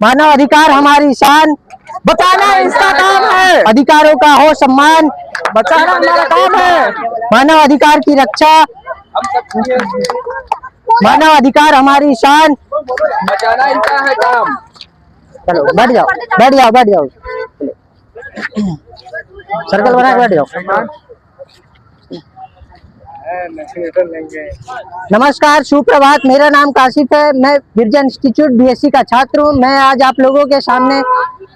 मानव अधिकार हमारी शान, बचाना इसका काम है। अधिकारों का हो सम्मान, बचाना हमारा काम है। मानव अधिकार की रक्षा, मानव अधिकार हमारी शान, बचाना इनका है काम। चलो बैठ जाओ, बैठ जाओ, बैठ जाओ, सर्कल बना के बैठ जाओ। नमस्कार, सुप्रभात। मेरा नाम काशिफ है। मैं गिरजा इंस्टीट्यूट बीएससी का छात्र हूँ। मैं आज आप लोगों के सामने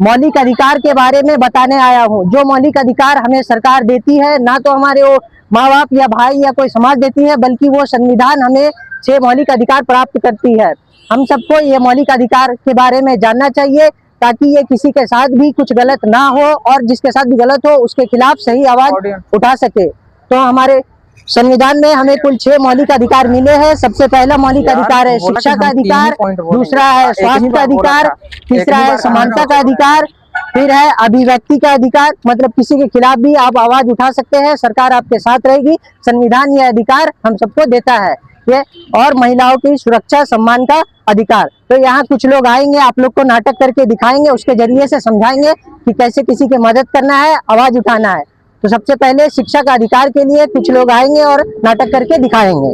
मौलिक अधिकार के बारे में बताने आया हूँ। जो मौलिक अधिकार हमें सरकार देती है, ना तो हमारे वो माँ बाप या भाई या कोई समाज देती है, बल्कि वो संविधान हमें 6 मौलिक अधिकार प्राप्त करती है। हम सबको ये मौलिक अधिकार के बारे में जानना चाहिए, ताकि ये किसी के साथ भी कुछ गलत ना हो और जिसके साथ भी गलत हो उसके खिलाफ सही आवाज उठा सके। तो हमारे संविधान में हमें कुल 6 मौलिक अधिकार मिले हैं। सबसे पहला मौलिक अधिकार है शिक्षा का अधिकार, दूसरा है स्वास्थ्य का अधिकार, तीसरा है समानता का अधिकार, फिर है अभिव्यक्ति का अधिकार, मतलब किसी के खिलाफ भी आप आवाज उठा सकते हैं, सरकार आपके साथ रहेगी। संविधान ये अधिकार हम सबको देता है ये। और महिलाओं की सुरक्षा सम्मान का अधिकार। तो यहाँ कुछ लोग आएंगे, आप लोग को नाटक करके दिखाएंगे, उसके जरिए से समझाएंगे कि कैसे किसी की मदद करना है, आवाज उठाना है। तो सबसे पहले शिक्षा का अधिकार के लिए कुछ लोग आएंगे और नाटक करके दिखाएंगे।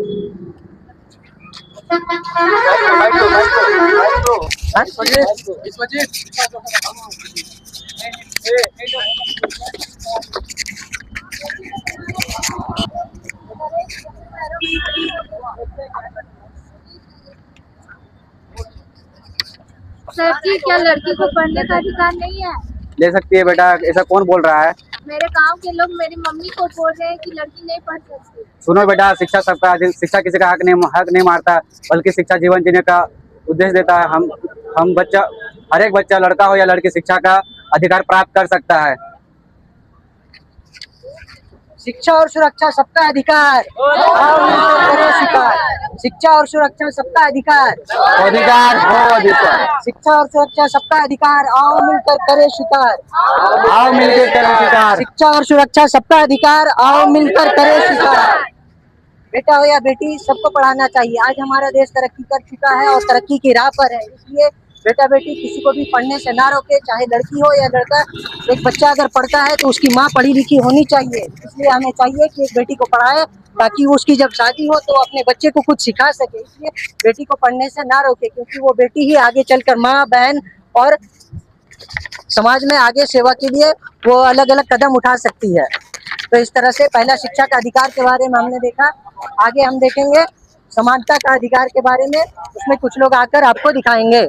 सर जी, क्या लड़की को पढ़ने का अधिकार नहीं है? ले सकती है बेटा, ऐसा कौन बोल रहा है? मेरे गांव के लोग मेरी मम्मी को बोल रहे हैं कि लड़की नहीं पढ़ सकती। सुनो बेटा, शिक्षा सबका, शिक्षा किसी का हक नहीं मारता, बल्कि शिक्षा जीवन जीने का उद्देश्य देता है। हम बच्चा, हर एक बच्चा, लड़का हो या लड़की, शिक्षा का अधिकार प्राप्त कर सकता है। शिक्षा और सुरक्षा सबका अधिकार, शिक्षा और सुरक्षा सबका अधिकार, अधिकार हो अधिकार, शिक्षा और सुरक्षा सबका अधिकार, आओ मिलकर करें स्वीकार, आओ मिलकर करें स्वीकार। शिक्षा और सुरक्षा सबका अधिकार, आओ मिलकर करें स्वीकार। बेटा हो या बेटी, सबको पढ़ाना चाहिए। आज हमारा देश तरक्की कर चुका है और तरक्की की राह पर है, इसलिए बेटा बेटी किसी को भी पढ़ने से ना रोके, चाहे लड़की हो या लड़का। एक बच्चा अगर पढ़ता है तो उसकी माँ पढ़ी लिखी होनी चाहिए, इसलिए हमें चाहिए कि एक बेटी को पढ़ाए, ताकि वो उसकी जब शादी हो तो अपने बच्चे को कुछ सिखा सके। इसलिए बेटी को पढ़ने से ना रोके, क्योंकि वो बेटी ही आगे चलकर माँ, बहन और समाज में आगे सेवा के लिए वो अलग अलग कदम उठा सकती है। तो इस तरह से पहला शिक्षा का अधिकार के बारे में हमने देखा। आगे हम देखेंगे समानता का अधिकार के बारे में, उसमें कुछ लोग आकर आपको दिखाएंगे।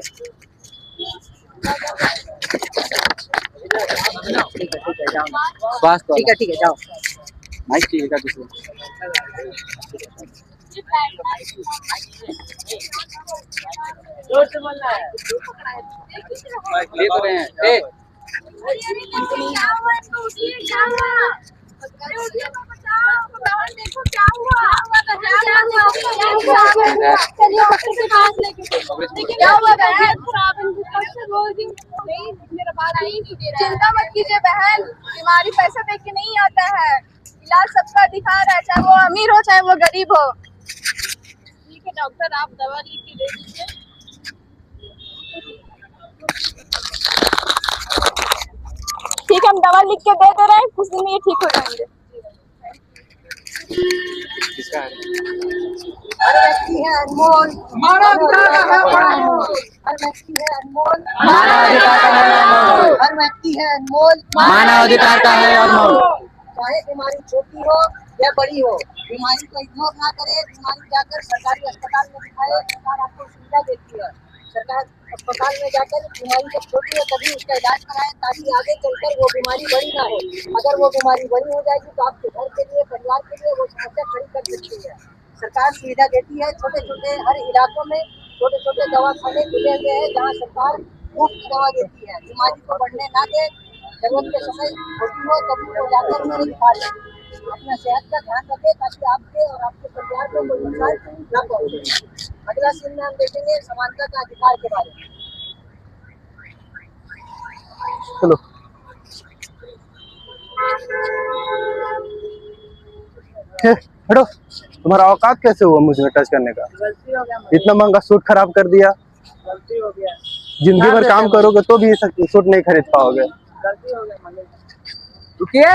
ठीक है, जाओ। माइक चाहिए क्या किसी को? ले तो रहे हैं। देखो क्या हुआ, चिंता मत कीजिए बहन, बीमारी पैसा देख के नहीं आता है, इलाज सबका अधिकार है, चाहे वो अमीर हो चाहे वो गरीब हो। ठीक है डॉक्टर, आप दवा लिख के दे दीजिए। ठीक है, हम दवा लिख के दे रहे हैं, कुछ दिन में ये ठीक हो जाएंगे। हर व्यक्ति है अनमोल, मानव अधिकार है अनमोल, हर व्यक्ति है अनमोल, मानव अधिकार का है अनमोल, हर व्यक्ति है अनमोल, मानव अधिकार का है अनमोल। चाहे बीमारी छोटी हो या बड़ी हो, बीमारी को इग्नोर ना करे, बीमारी जाकर सरकारी अस्पताल में दिखाए। सरकार आपको सुविधा देती है, सरकार अस्पताल में जाकर बीमारी जब छोटी हो तभी उसका इलाज कराएं, ताकि आगे चलकर वो बीमारी बड़ी ना हो। अगर वो बीमारी बड़ी हो जाएगी तो आपके घर के लिए, परिवार के लिए वो समस्या खड़ी कर सकती है। सरकार सुविधा देती है, छोटे छोटे हर इलाकों में छोटे छोटे दवाखाने खुले हुए हैं, जहाँ सरकार मुफ्त दवा देती है। बीमारी को बढ़ने ना दे, जरूरत के समय छोटी हो तभी वो जाकर उसे दिखा लें। अपना सेहत का ध्यान रखें, ताकि आपके और आपके परिवार को कोई नुकसान न पहुंचे। अगला सीन में हम देखेंगे समानता का अधिकार के बारे में। चलो हटो, तुम्हारा औकात कैसे हुआ मुझे टच करने का? गलती हो गया, इतना महंगा सूट खराब कर दिया। गलती हो गया। जिंदगी भर काम करोगे तो भी ये सूट नहीं खरीद पाओगे। रुकिए,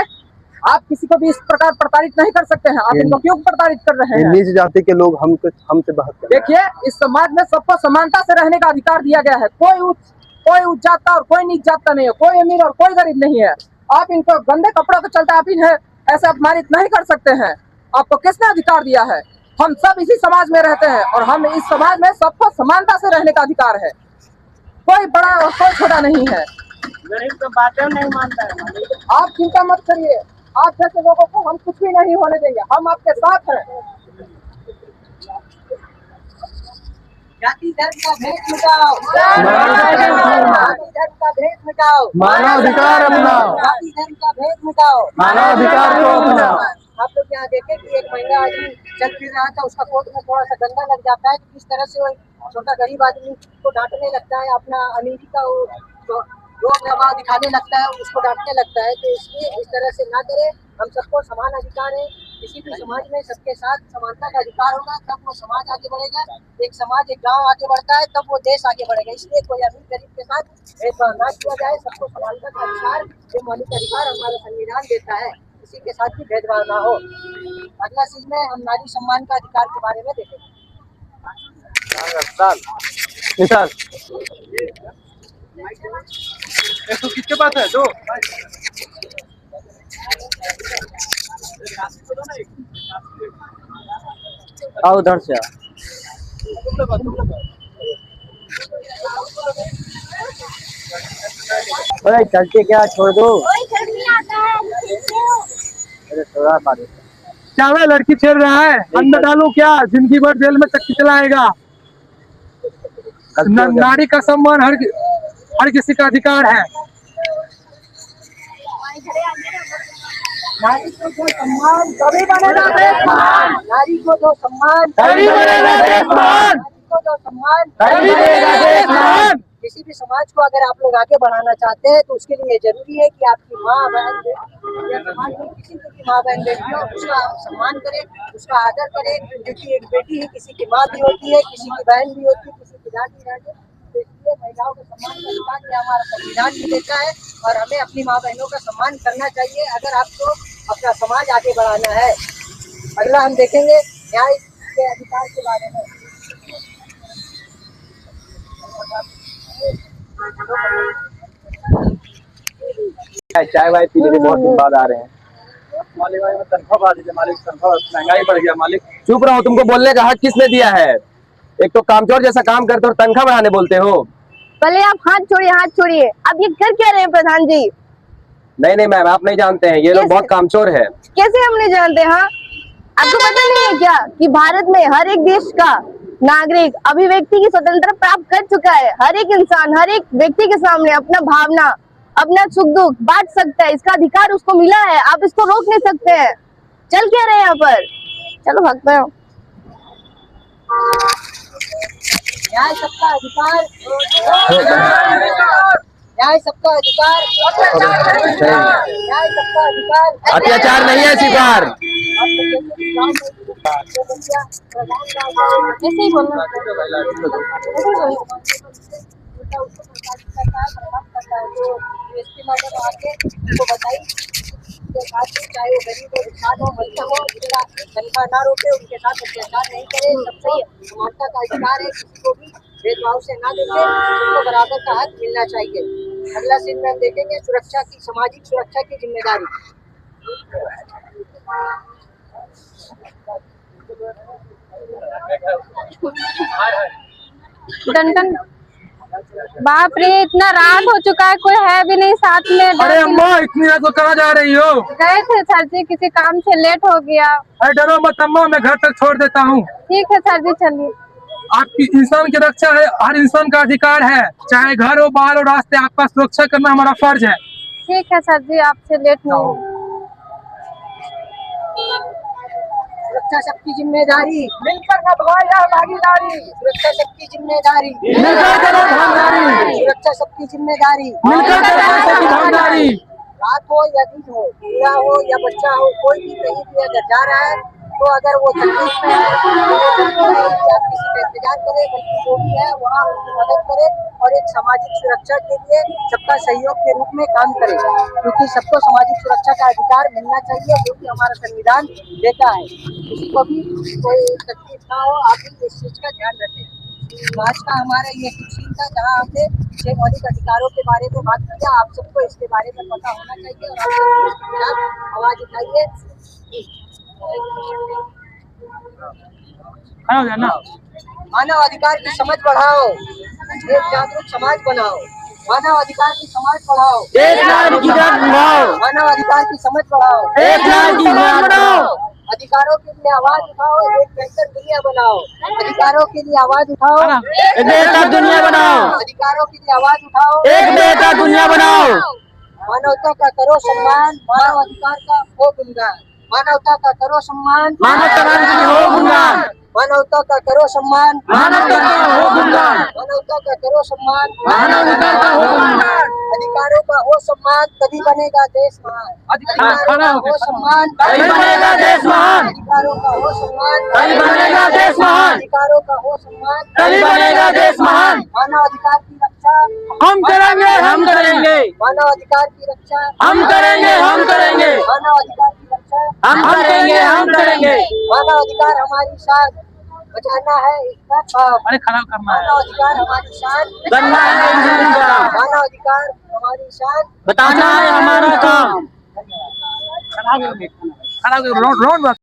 आप किसी को भी इस प्रकार प्रताड़ित नहीं कर सकते हैं। आप इनको क्यों प्रताड़ित कर रहे हैं? नीच जाति के लोग हमसे बहस कर रहे हैं। देखिए, इस समाज में सबको समानता से रहने का अधिकार दिया गया है। कोई उच्च जात का और कोई नीच जात का नहीं है, कोई अमीर और कोई गरीब नहीं है। आप इनको गंदे कपड़ों के चलते आप इन्हें ऐसे अपमानित नहीं कर सकते हैं। आपको किसने अधिकार दिया है? हम सब इसी समाज में रहते हैं और हम इस समाज में सबको समानता से रहने का अधिकार है। कोई बड़ा और कोई छोटा नहीं है। गरीब तो बातें नहीं मानता है। आप चिंता मत करिए, आप जैसे लोगों को हम कुछ भी नहीं होने देंगे। हम आपके साथ हैं। जाति धर्म का भेद मिटाओ, जाति धर्म का भेद मिटाओ, मानवाधिकार अपनाओ, जाति धर्म का भेद मिटाओ, मानवाधिकार को अपनाओ। आप लोग यहाँ देखें कि एक महिला आदमी चल फिर रहा था, उसका कोट में थोड़ा सा गंदा लग जाता है, तो किस तरह से वो छोटा गरीब आदमी को डांटने लगता है, अपना अमीरी का वो अपना भाव दिखाने लगता है, उसको डांटने लगता है। तो इसलिए इस तरह से ना करें। हम सबको समान अधिकार है। किसी भी समाज में सबके साथ समानता का अधिकार होगा, तब वो समाज आगे बढ़ेगा। एक समाज, एक गांव आगे बढ़ता है, तब वो देश आगे बढ़ेगा। इसलिए कोई अमीर गरीब के साथ भेदभाव ना किया जाए। सबको समानता का अधिकार, ये मौलिक अधिकार हमारा संविधान देता है। किसी के साथ भी भेदभाव ना हो। अगला चीज में हम नारी सम्मान का अधिकार के बारे में देखेंगे। निशान तो किसके पास है? दो आओ उधर से। अरे चलते क्या, छोड़ दो। अरे थोड़ा बात क्या मैं लड़की छेड़ रहा है? अंदर डालू क्या? जिंदगी भर जेल में चक्की चलाएगा। नारी का सम्मान हर किसी का अधिकार है। नारी को जो सम्मान तभी बनेगा देश महान। नारी को जो सम्मान तभी बनेगा देश महान। नारी को जो सम्मान तभी बनेगा देश महान। किसी भी समाज को अगर आप लोग आगे बढ़ाना चाहते हैं तो उसके लिए जरूरी है कि आपकी माँ बहन या समाज में किसी की माँ बहन बेटी हो, उसका आप सम्मान करें, उसका आदर करें। क्योंकि एक बेटी ही किसी की माँ भी होती है, किसी की बहन भी होती है, किसी की दादी रहती है। तो इसलिए महिलाओं को सम्मान का अधिकार ये हमारा संविधान भी देता है और हमें अपनी माँ बहनों का सम्मान करना चाहिए अगर आपको अपना समाज आगे बढ़ाना है। अगला हम देखेंगे न्याय के अधिकार के बारे में। चाय वाय पी लेके बहुत दिन बाद आ रहे हैं। मालिक भाई तनख्वाह बढ़ा दीजिए। मालिक तनख्वाह महंगाई बढ़ गया। मालिक चुप रहो, तुमको बोलने का हक किसने दिया है? एक तो कामचोर जैसा काम करते हो और तनख्वाह बढ़ाने बोलते हो। पहले आप हाथ छोड़िए, हाथ छोड़िए। अब ये कर क्या रहे हैं प्रधान जी? नहीं मैम, आप नहीं जानते हैं, ये लोग बहुत कामचोर है। कैसे हम नहीं जानते? हाँ, आपको पता नहीं है क्या कि भारत में हर एक देश का नागरिक अभिव्यक्ति की स्वतंत्रता प्राप्त कर चुका है। हर एक इंसान, हर एक व्यक्ति के सामने अपना भावना, अपना सुख दुख बांट सकता है। इसका अधिकार उसको मिला है, आप इसको रोक नहीं सकते हैं। चल क्या रहे हैं यहाँ पर? चलो भागते हैं। न्याय सबका अधिकार, न्याय सबका अधिकार, न्याय सबका अधिकार, अत्याचार नहीं है स्वीकार। ऐसे ही बोलना। चाहे वो गरीब हो, किसान हो, मजदूर हो, तनख्वाह ना रोके, उनके साथ अत्याचार नहीं करे। सबको समानता का अधिकार है, किसी को भी भेदभाव से ना देखे, सबको बराबर का हक मिलना चाहिए। अगला सीन में हम देखेंगे सुरक्षा की, सामाजिक सुरक्षा की जिम्मेदारी। टन बाप रे, इतना रात हो चुका है, कोई है भी नहीं साथ में। अरे अम्मा, इतनी रात को कहाँ जा रही हो? गए थे सर जी, किसी काम से लेट हो गया। अरे डरो मत अम्मा, मैं घर तक छोड़ देता हूँ। ठीक है सर जी, चलिए। आपकी इंसान की रक्षा है, हर इंसान का अधिकार है। चाहे घर हो, बाहर हो, रास्ते, आपका सुरक्षा करना हमारा फर्ज है। ठीक है सर जी, आपसे लेट नहीं। सुरक्षा सबकी जिम्मेदारी, मिलकर निभाएं भागीदारी। सुरक्षा सबकी जिम्मेदारी, मिलकर करो भागीदारी। सुरक्षा सबकी जिम्मेदारी, मिलकर करो सबकी भागीदारी। रात हो या दिन हो, बूढ़ा हो या बच्चा हो, कोई भी कहीं भी अगर जा रहा है तो अगर वो तकलीफ में है तो आप किसी का इंतजार करें, बल्कि जो भी है वहाँ उनकी मदद करें और एक सामाजिक सुरक्षा के लिए सबका सहयोग के रूप में काम करें, क्योंकि सबको सामाजिक सुरक्षा का अधिकार मिलना चाहिए जो कि हमारा संविधान देता है। किसी को भी कोई तकलीफ ना हो, आप भी इस चीज का ध्यान रखें। तो आज का हमारा ये सीन था जहाँ हमने 6 मौलिक अधिकारों के बारे में बात किया। आप सबको इसके बारे में पता होना चाहिए और आप सबको इसके खिलाफ आवाज उठाइए। मानव अधिकार की समझ बढ़ाओ, एक जागरूक समाज बनाओ। मानव अधिकार की समाज बढ़ाओ, मानव अधिकार की समझ बढ़ाओ, अधिकारों के लिए आवाज उठाओ, एक बेहतर दुनिया बनाओ। अधिकारों के लिए आवाज उठाओ, एक बेहतर दुनिया बनाओ, अधिकारों के लिए आवाज उठाओ, एक बेहतर दुनिया बनाओ। मानवता का करो सम्मान, मानव अधिकार का हो गुणगान। मानवता का करो सम्मान, मानवता का हो गुणगान, मानवता का करो सम्मान, मानवता का हो गुणगान, मानवता का करो सम्मान, मानवता का हो गुणगान। अधिकारों का हो सम्मान, तभी बनेगा देश महान। अधिकारों का हो सम्मान, तभी बनेगा देश महान, अधिकारों का हो सम्मान, तभी बनेगा देश महान, अधिकारों का हो सम्मान, तभी बनेगा देश महान। मानव अधिकार की रक्षा हम करेंगे, हम करेंगे, मानव अधिकार की रक्षा हम करेंगे, हम करेंगे, मानव अधिकार की रक्षा हम करेंगे, हम करेंगे। मानव अधिकार हमारी शान, बचाना है इसका पाप। अरे खराब करना है। मानव अधिकार हमारी शान, करना है इनका, मानव अधिकार हमारी शान, बताना है हमारा काम। खराब